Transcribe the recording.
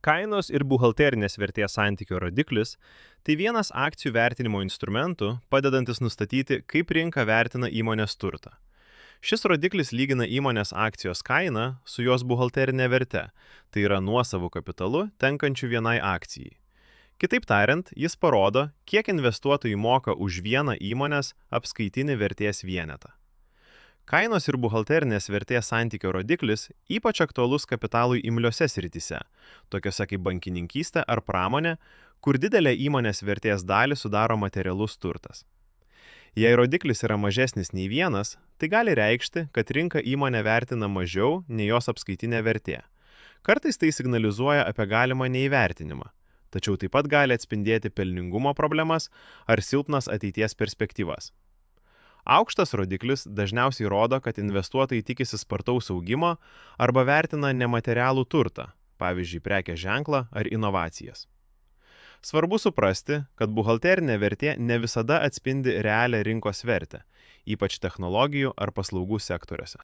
Kainos ir buhalterinės vertės santykio rodiklis – tai vienas akcijų vertinimo instrumentų, padedantis nustatyti, kaip rinka vertina įmonės turtą. Šis rodiklis lygina įmonės akcijos kainą su jos buhalterinė verte, tai yra nuosavu kapitalu tenkančiu vienai akcijai. Kitaip tariant, jis parodo, kiek investuotojai moka už vieną įmonės apskaitinį vertės vienetą. Kainos ir buhalterinės vertės santykio rodiklis ypač aktualus kapitalui imliose srityse, tokiose kaip bankininkystė ar pramonė, kur didelę įmonės vertės dalį sudaro materialus turtas. Jei rodiklis yra mažesnis nei 1, tai gali reikšti, kad rinka įmonę vertina mažiau nei jos apskaitinė vertė. Kartais tai signalizuoja apie galimą neįvertinimą, tačiau taip pat gali atspindėti pelningumo problemas ar silpnas ateities perspektyvas. Aukštas rodiklis dažniausiai rodo, kad investuotojai tikisi spartaus augimo arba vertina nematerialų turtą, pavyzdžiui, prekės ženklą ar inovacijas. Svarbu suprasti, kad buhalterinė vertė ne visada atspindi realią rinkos vertę, ypač technologijų ar paslaugų sektoriuose.